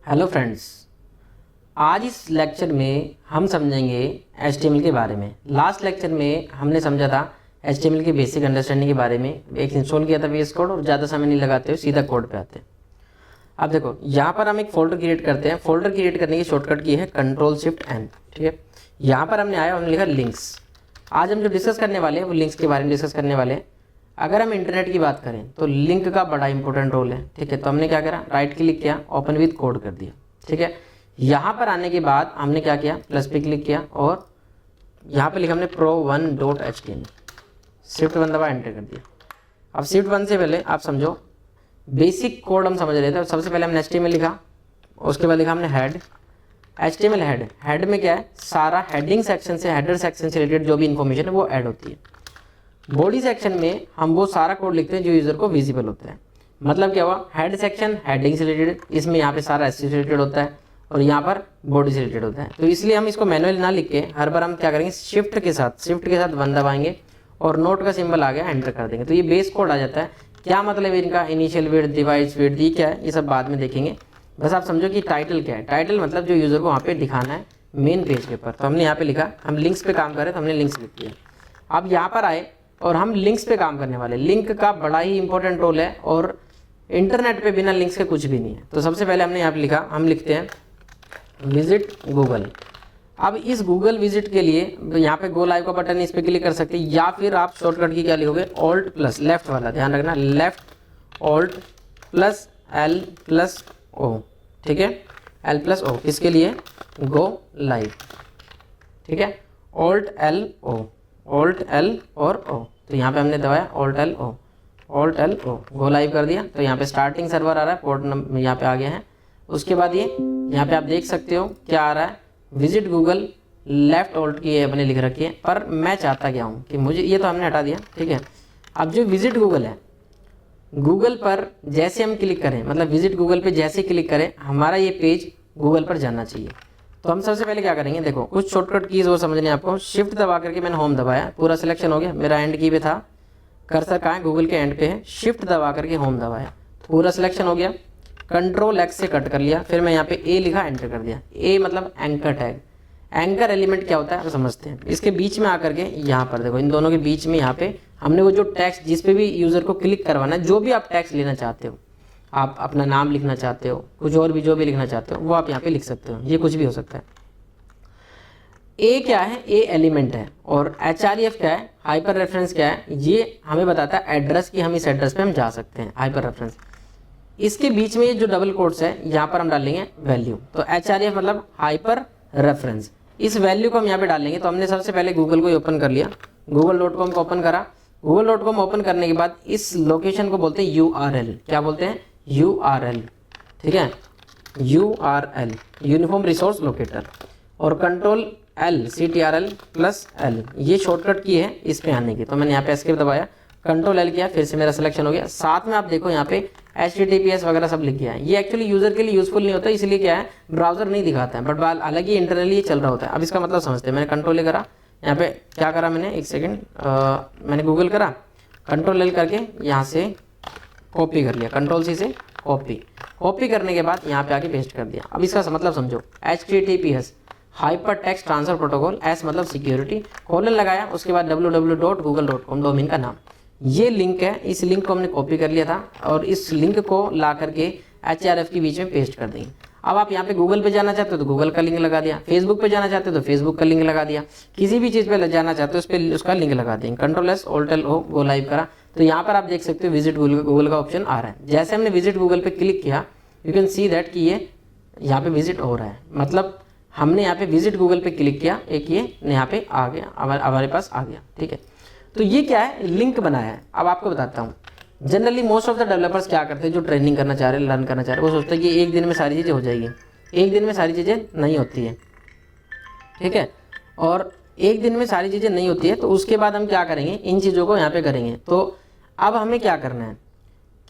Hello friends, आज इस lecture में हम समझेंगे HTML के बारे में। लास्ट लेक्चर में हमने समझा था HTML की बेसिक अंडरस्टैंडिंग के बारे में। एक इंस्टॉल किया था VS कोड और ज़्यादा समय नहीं लगाते हो, सीधा कोड पे आते हैं। अब देखो, यहाँ पर हम एक फोल्डर क्रिएट करते हैं। फोल्डर क्रिएट करने की शॉर्टकट की है Ctrl+Shift+N। ठीक है, यहाँ पर हमने आया, हमने लिखा लिंक्स। आज हम जो डिस्कस करने वाले हैं वो लिंक्स के बारे में डिस्कस करने वाले हैं। अगर हम इंटरनेट की बात करें तो लिंक का बड़ा इंपॉर्टेंट रोल है। ठीक है, तो हमने क्या करा, राइट क्लिक किया, ओपन विद कोड कर दिया। ठीक है, यहाँ पर आने के बाद हमने क्या किया, प्लस पे क्लिक किया और यहाँ पे लिखा हमने pro1.html, Shift+1 दबा एंटर कर दिया। अब Shift+1 से पहले आप समझो, बेसिक कोड हम समझ रहे थे। सबसे पहले हमने HTML लिखा, उसके बाद लिखा हमने हेड, HTML हेड। हेड में क्या है, सारा हेडिंग सेक्शन से, हेडर सेक्शन से रिलेटेड जो भी इन्फॉर्मेशन है वो ऐड होती है। बॉडी सेक्शन में हम वो सारा कोड लिखते हैं जो यूज़र को विजिबल होता है। मतलब क्या हुआ, हेड सेक्शन हेडिंग से रिलेटेड, इसमें यहाँ पे सारा एस से रिलेटेड होता है और यहाँ पर बॉडी से रिलेटेड होता है। तो इसलिए हम इसको मैनुअली ना लिख के हर बार हम क्या करेंगे, शिफ्ट के साथ 1 दबाएंगे और नोट का सिंबल आ गया, एंटर कर देंगे तो ये बेस कोड आ जाता है। क्या मतलब है इनका, इनिशियल विड्थ, डिवाइस विड्थ, ये क्या है, ये सब बाद में देखेंगे। बस आप समझो कि टाइटल क्या है। टाइटल मतलब जो यूज़र को वहाँ पे दिखाना है मेन पेज के ऊपर। तो हमने यहाँ पे लिखा, हम लिंक्स पे काम करें तो हमने लिंक्स लिख दिया। अब यहाँ पर आए और हम लिंक्स पे काम करने वाले। लिंक का बड़ा ही इंपॉर्टेंट रोल है और इंटरनेट पे बिना लिंक्स के कुछ भी नहीं है। तो सबसे पहले हमने यहाँ पे लिखा, हम लिखते हैं विजिट गूगल। अब इस गूगल विजिट के लिए यहाँ पे गो लाइव का बटन, इस पर क्लिक कर सकते हैं, या फिर आप शॉर्टकट की क्या लिखोगे, Alt+ लेफ्ट वाला, ध्यान रखना, लेफ्ट Alt+L+O। ठीक है, L+O किसके लिए, गो लाइव। ठीक है, Alt+L+O, Alt+L और O। तो यहाँ पे हमने दबाया Alt+L+O, गो लाइव कर दिया। तो यहाँ पे स्टार्टिंग सर्वर आ रहा है, पोर्ट नंबर यहाँ पे आ गया है। उसके बाद ये यहाँ पे आप देख सकते हो क्या आ रहा है, विजिट गूगल, लेफ्ट ऑल्ट की अपने लिख रखी है। पर मैं चाहता क्या हूँ कि मुझे, ये तो हमने हटा दिया। ठीक है, अब जो विजिट गूगल है, गूगल पर जैसे हम क्लिक करें, मतलब विजिट गूगल पे जैसे क्लिक करें, हमारा ये पेज गूगल पर जाना चाहिए। तो हम सबसे पहले क्या करेंगे, देखो कुछ शॉर्टकट कीज वो समझने आपको। शिफ्ट दबा करके मैंने होम दबाया, पूरा सिलेक्शन हो गया, मेरा एंड की पे था, कर्सर कहाँ है, गूगल के एंड पे है। शिफ्ट दबा करके होम दबाया, पूरा सिलेक्शन हो गया। Ctrl+X से कट कर लिया, फिर मैं यहाँ पे ए लिखा, एंटर कर दिया। ए मतलब एंकर टैग। एंकर एलिमेंट क्या होता है, समझते हैं। इसके बीच में आकर के यहाँ पर देखो, इन दोनों के बीच में यहाँ पे हमने वो जो टेक्स्ट, जिस पे भी यूज़र को क्लिक करवाना है, जो भी आप टेक्स्ट लेना चाहते हो, आप अपना नाम लिखना चाहते हो, कुछ और भी जो भी लिखना चाहते हो वो आप यहाँ पे लिख सकते हो। ये कुछ भी हो सकता है। ए क्या है, ए एलिमेंट है। और href क्या है, हाइपर रेफरेंस क्या है, ये हमें बताता है एड्रेस की, हम इस एड्रेस पे हम जा सकते हैं, हाइपर रेफरेंस। इसके बीच में ये जो डबल कोट्स है, यहाँ पर हम डालेंगे वैल्यू। तो href मतलब हाइपर रेफरेंस, इस वैल्यू को हम यहाँ पे डालेंगे। तो हमने सबसे पहले गूगल को ओपन कर लिया, google.com को ओपन करा। google.com ओपन करने के बाद इस लोकेशन को बोलते हैं URL। क्या बोलते हैं, URL। ठीक है, URL यूनिफॉर्म रिसोर्स लोकेटर। और Ctrl+L, ये शॉर्टकट की है इस पे आने की। तो मैंने यहाँ पे एस्केप दबाया, Ctrl+L किया, फिर से मेरा सिलेक्शन हो गया। साथ में आप देखो यहाँ पे HTTPS वगैरह सब लिख गया है। ये एक्चुअली यूजर के लिए यूजफुल नहीं होता, इसलिए क्या है, ब्राउजर नहीं दिखाता है, बट अलग ही इंटरनली चल रहा होता है। अब इसका मतलब समझते हैं। मैंने Ctrl+ करा, यहाँ पे क्या करा मैंने, एक सेकेंड, मैंने गूगल करा, Ctrl+L करके यहाँ से कॉपी कर लिया, Ctrl+C से कॉपी करने के बाद यहाँ पे आके पेस्ट कर दिया। अब इसका मतलब समझो, HTTPS hyper text transfer protocol, S मतलब सिक्योरिटी, कोलन लगाया, उसके बाद www.google.com डोमेन का नाम, ये लिंक है। इस लिंक को हमने कॉपी कर लिया था और इस लिंक को ला करके href के बीच में पेस्ट कर देंगे। अब आप यहाँ पे गूगल पे जाना चाहते हो तो गूगल का लिंक लगा दिया, फेसबुक पे जाना चाहते हो तो फेसबुक का लिंक लगा दिया, किसी भी चीज़ पे जाना चाहते हो उस पर उसका लिंक लगा देंगे। Ctrl+S Alt+L गो लाइव करा। तो यहाँ पर आप देख सकते हो विजिट गूगल का ऑप्शन आ रहा है। जैसे हमने विजिट गूगल पे क्लिक किया, यू कैन सी दैट कि ये यहाँ पे विजिट हो रहा है। मतलब हमने यहाँ पे विजिट गूगल पे क्लिक किया, एक ये यहाँ पे आ गया, हमारे पास आ गया। ठीक है, तो ये क्या है, लिंक बनाया है। अब आपको बताता हूँ, generally most of the developers क्या करते हैं, जो ट्रेनिंग करना चाह रहे हैं, लर्न करना चाह रहे हैं, वो सोचते हैं कि एक दिन में सारी चीज़ें हो जाएगी। एक दिन में सारी चीज़ें नहीं होती है। ठीक है, और एक दिन में सारी चीज़ें नहीं होती है, तो उसके बाद हम क्या करेंगे, इन चीज़ों को यहाँ पे करेंगे। तो अब हमें क्या करना है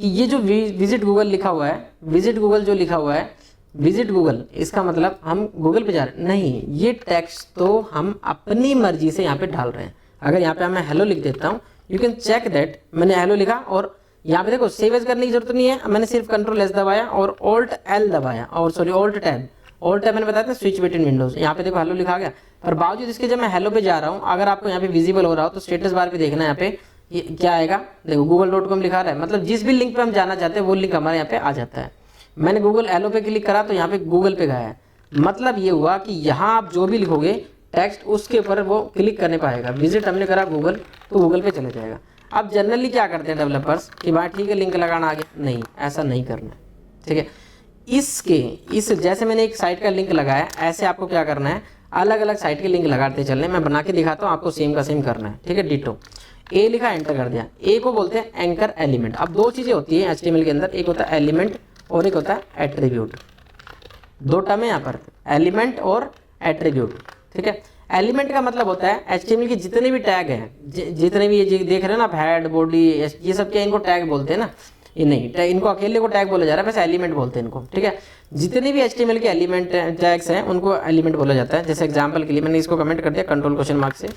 कि ये जो विजिट गूगल लिखा हुआ है, विजिट गूगल जो लिखा हुआ है, विजिट गूगल, इसका मतलब हम गूगल पे जा रहे नहीं, ये टेक्स्ट तो हम अपनी मर्जी से यहाँ पे डाल रहे हैं। अगर यहाँ पे मैं हेलो लिख देता हूँ, यू कैन चेक दैट मैंने हेलो लिखा और यहाँ पे देखो सेव एज करने की जरूरत नहीं है, मैंने सिर्फ कंट्रोल एस दबाया और ऑल्ट एल दबाया, और सॉरी ऑल्ट टैब मैंने बताया था स्विच बिटवीन विंडोज। यहाँ पे देखो हेलो लिखा गया, पर बावजूद इसके जब मैं हेलो पे जा रहा हूँ, अगर आपको यहाँ पे विजिबल हो रहा हो तो स्टेटस बार पे देखना, यहाँ पे ये क्या आएगा, देखो google.com लिखा रहा है, मतलब जिस भी लिंक पे हम जाना चाहते हैं वो लिंक हमारे यहाँ पे आ जाता है। मैंने गूगल हेलो पे क्लिक करा तो यहाँ पे गूगल पे गया है, मतलब ये हुआ कि यहाँ आप जो भी लिखोगे टेक्स्ट उसके ऊपर वो क्लिक करने पाएगा। विजिट हमने करा गूगल तो गूगल पे चले जाएगा। अब जनरली क्या करते हैं डेवलपर्स कि भाई ठीक है लिंक लगाना आगे, नहीं ऐसा नहीं करना है, ठीक है। इस जैसे मैंने एक साइट का लिंक लगाया, ऐसे आपको क्या करना है, अलग अलग साइट के लिंक लगाते चलने। मैं बना के दिखाता हूँ आपको, सेम का सेम करना है, ठीक है। डिटो ए लिखा, एंटर कर दिया। ए को बोलते हैं एंकर एलिमेंट। अब दो चीजें होती है HTML के अंदर, एक होता है एलिमेंट और एक होता है एट्रीब्यूट। दो टर्म है यहाँ पर, एलिमेंट और एट्रीब्यूट, ठीक है। एलिमेंट का मतलब होता है HTML के जितने भी टैग हैं, जितने भी ये देख रहे हैं ना, हेड बॉडी ये सब क्या इनको टैग बोलते हैं ना, ये नहीं इनको अकेले को टैग बोला जा रहा है, वैसे एलिमेंट बोलते हैं इनको, ठीक है। जितने भी HTML के एलिमेंट टैग्स हैं उनको एलिमेंट बोला जाता है। जैसे एग्जांपल के लिए मैंने इसको कमेंट कर दिया कंट्रोल क्वेश्चन मार्क से,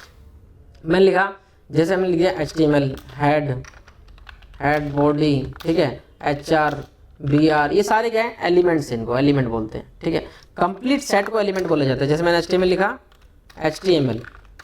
मैंने लिखा, जैसे हमने लिख दिया HTML हेड बॉडी, ठीक है, HR BR, ये सारे क्या है एलिमेंट्स, इनको एलिमेंट बोलते हैं, ठीक है। कंप्लीट सेट को एलिमेंट बोला जाता है। जैसे मैंने HTML लिखा HTML,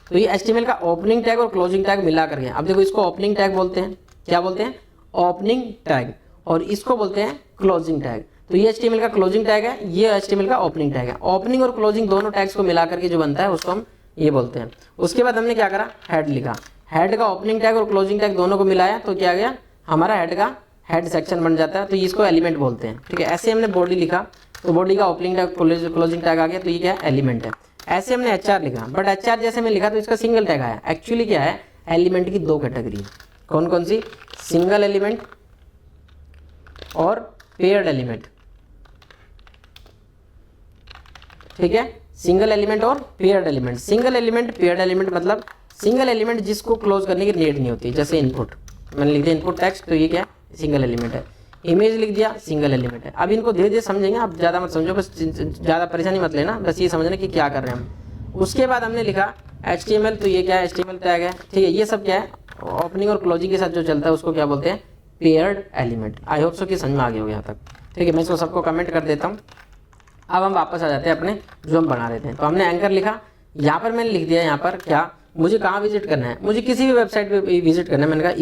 तो ये HTML का ओपनिंग टैग और क्लोजिंग टैग मिला करके, अब देखो इसको ओपनिंग टैग बोलते हैं, क्या बोलते हैं ओपनिंग टैग, और इसको बोलते हैं क्लोजिंग टैग। तो ये HTML का क्लोजिंग टैग है, ये HTML का ओपनिंग टैग है। ओपनिंग और क्लोजिंग दोनों टैग्स को मिला करके जो बनता है उसको हम ये बोलते हैं। उसके बाद हमने क्या करा, हेड लिखा, हेड का ओपनिंग टैग और क्लोजिंग टैग दोनों को मिलाया तो क्या गया, हमारा हेड का हेड सेक्शन बन जाता है, तो इसको एलिमेंट बोलते हैं, ठीक है। ऐसे हमने बॉडी लिखा तो बॉडी का ओपनिंग टैग क्लोजिंग टैग आ गया, तो ये क्या है एलिमेंट है। ऐसे हमने HR लिखा, बट HR जैसे मैं लिखा तो इसका सिंगल टैग आया। एक्चुअली क्या है, एलिमेंट की दो कैटेगरी है, कौन कौन सी, सिंगल एलिमेंट और पेयर्ड एलिमेंट, ठीक है। सिंगल एलिमेंट और paired element. Single element paired element मतलब सिंगल एलिमेंट जिसको क्लोज करने की नीड नहीं होती, जैसे इनपुट मैंने लिख दिया इनपुट टेक्स्ट, तो ये क्या है सिंगल एलिमेंट है। इमेज लिख दिया सिंगल एलिमेंट है। अब इनको धीरे धीरे समझेंगे, आप ज़्यादा मत समझो, बस ज़्यादा परेशानी मत लेना, बस ये समझना कि क्या कर रहे हैं हम। उसके बाद हमने लिखा HTML, तो ये क्या है HTML टैग है, ठीक है। ये सब क्या है ओपनिंग और क्लोजिंग के साथ जो चलता है उसको क्या बोलते हैं paired element. I hope so कि समझ में आ गया होगा यहाँ तक, ठीक है। मैं इसको सबको कमेंट कर देता हूँ। अब हम वापस आ जाते हैं अपने जो हम बना लेते हैं। तो हमने एंकर लिखा, यहाँ पर मैंने लिख दिया, यहाँ पर क्या मुझे कहाँ विजिट करना है, मुझे किसी भी वेबसाइट पे विजिट करना है। मैंने कहा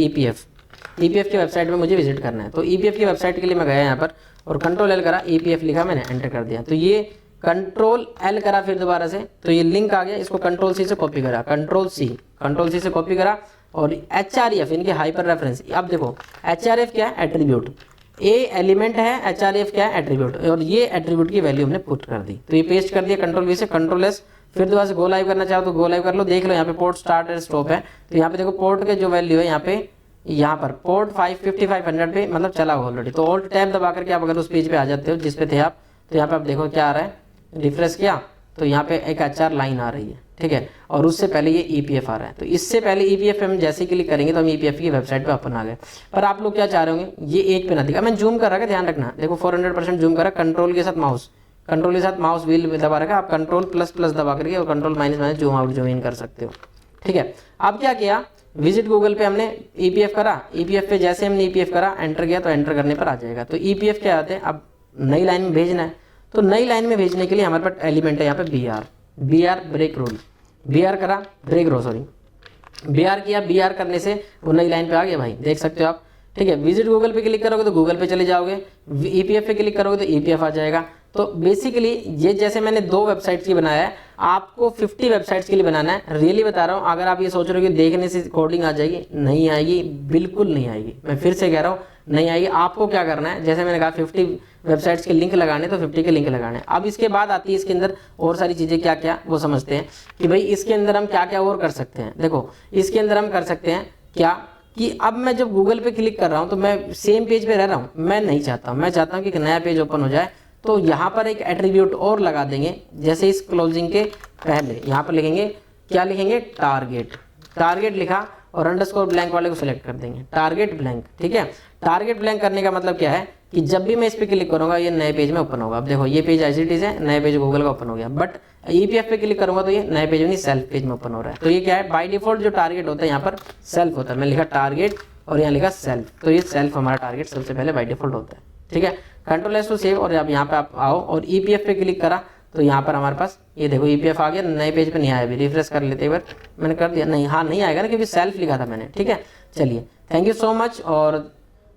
EPF की वेबसाइट में मुझे विजिट करना है, तो EPF की वेबसाइट के लिए मैं गया यहाँ पर और कंट्रोल L करा, EPF लिखा, मैंने एंटर कर दिया। तो ये कंट्रोल L करा फिर दोबारा से, तो ये लिंक आ गया, इसको कंट्रोल C से कॉपी करा, कंट्रोल C से कॉपी करा, और HREF इनके हाइपर रेफरेंस। अब देखो HRF क्या है एट्रीब्यूट, A एलिमेंट है, HRF क्या है एट्रीब्यूट, और ये एट्रीब्यूट की वैल्यू हमने पुट कर दी। तो ये पेस्ट कर दिया कंट्रोल V से, कंट्रोल S, फिर दोबारा से गो लाइव करना चाहो तो गो लाइव कर लो। देख लो यहाँ पे पोर्ट स्टार्ट एंड स्टॉप है, तो यहाँ पे देखो पोर्ट के जो वैल्यू है यहाँ पर पोर्ट 5500 पे मतलब चला हुआ ऑलरेडी। तो ऑल्ट टैब दबा करके आप अगर उस पेज पे आ जाते हो जिस पे थे आप, तो यहाँ पे आप देखो क्या आ रहा है, रिफ्रेश किया तो यहाँ पे एक HR लाइन आ रही है, ठीक है। और उससे पहले ये EPF आ रहा है, तो इससे पहले EPF हम जैसे क्लिक करेंगे तो हम EPF की वेबसाइट पे अपन आ गए। पर आप लोग क्या चाह रहे होंगे, ये एक पे ना दिखा, मैं जूम कर रहा है, ध्यान रखना, देखो 400% जूम कर रहा, कंट्रोल के साथ माउस व्हील दबा रखा, आप कंट्रोल प्लस दबा करके और control minus zoom out zoom in कर सकते हो, ठीक है। अब क्या किया, विजिट गूगल पे हमने EPF करा, EPF पे जैसे हमने EPF करा एंटर किया तो एंटर करने पर आ जाएगा। तो EPF क्या आते हैं, अब नई लाइन में भेजना है, तो नई लाइन में भेजने के लिए हमारे पास एलिमेंट है यहाँ पे BR ब्रेक रूल, BR करा ब्रेक रो सॉरी BR किया, BR करने से वो नई लाइन पे आ गया भाई, देख सकते हो आप, ठीक है। विजिट गूगल पे क्लिक करोगे तो गूगल पे चले जाओगे, EPF पे क्लिक करोगे तो EPF आ जाएगा। तो बेसिकली ये जैसे मैंने 2 वेबसाइट्स की बनाया है, आपको 50 वेबसाइट्स के लिए बनाना है। रियली बता रहा हूँ, अगर आप ये सोच रहे हो कि देखने से कोडिंग आ जाएगी, नहीं आएगी, बिल्कुल नहीं आएगी। मैं फिर से कह रहा हूँ नहीं आएगी। आपको क्या करना है, जैसे मैंने कहा 50 वेबसाइट्स के लिंक लगाने, तो 50 के लिंक लगाने हैं। अब इसके बाद आती है इसके अंदर और सारी चीज़ें क्या क्या वो समझते हैं कि भाई इसके अंदर हम क्या क्या और कर सकते हैं। देखो इसके अंदर हम कर सकते हैं क्या कि अब मैं जब गूगल पे क्लिक कर रहा हूँ तो मैं सेम पेज पे रह रहा हूँ, मैं नहीं चाहता हूँ, मैं चाहता हूँ कि एक नया पेज ओपन हो जाए। तो यहाँ पर एक एट्रीब्यूट और लगा देंगे, जैसे इस क्लोजिंग के पहले यहाँ पर लिखेंगे, क्या लिखेंगे, टारगेट लिखा और अंडरस्कोर ब्लैंक वाले को सिलेक्ट कर देंगे, टारगेट ब्लैंक, ठीक है। टारगेट ब्लैंक करने का मतलब क्या है कि जब भी मैं इस पर क्लिक करूंगा ये नए पेज में ओपन होगा। अब देखो ये पेज एज इट इज है, नए पेज गूगल का ओपन हो गया, बट EPF पे क्लिक करूंगा तो ये नए पेज में नहीं सेल्फ पेज में ओपन हो रहा है। तो ये क्या है, बाय डिफॉल्ट जो टारगेट होता है यहाँ पर सेल्फ होता है। मैं लिखा टारगेट और यहाँ लिखा सेल्फ, तो ये सेल्फ हमारा टारगेट सबसे पहले बाय डिफॉल्ट होता है। ठीक है, कंट्रोल एस टू सेव, और अब यहाँ पे आप आओ और ईपीएफ पे क्लिक करा तो यहाँ पर हमारे पास ये देखो ईपीएफ आ गया, नए पेज पे नहीं आया अभी, रिफ्रेश कर लेते एक बार, मैंने कर दिया, नहीं हाँ नहीं आएगा ना क्योंकि सेल्फ लिखा था मैंने। ठीक है, चलिए थैंक यू सो मच। और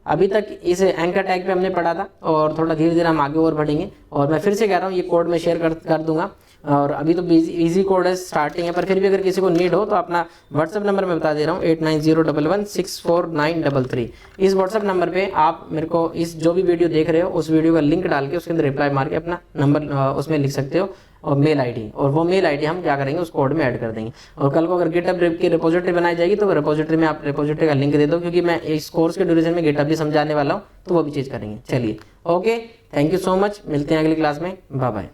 अभी तक इस एंकर टैग पे हमने पढ़ा था और थोड़ा धीरे धीरे हम आगे और बढ़ेंगे, और मैं फिर से कह रहा हूँ ये कोड मैं शेयर कर दूंगा, और अभी तो इजी कोड है, स्टार्टिंग है, पर फिर भी अगर किसी को नीड हो तो अपना व्हाट्सअप नंबर मैं बता दे रहा हूँ 8901164933। इस व्हाट्सअप नंबर पे आप मेरे को इस जो भी वीडियो देख रहे हो उस वीडियो का लिंक डाल के उसके अंदर रिप्लाई मार के अपना नंबर उसमें लिख सकते हो और मेल आईडी, और वो मेल आईडी हम क्या करेंगे उस कोड में ऐड कर देंगे। और कल को अगर गिटहब की रिपोजिटरी बनाई जाएगी तो रिपोजिटरी में आप रिपोजिटरी का लिंक दे दो, क्योंकि मैं इस कोर्स के ड्यूरेशन में गिटहब भी समझाने वाला हूँ, तो वो भी चीज़ करेंगे। चलिए okay, thank you so much, मिलते हैं अगली क्लास में, बाय बाय।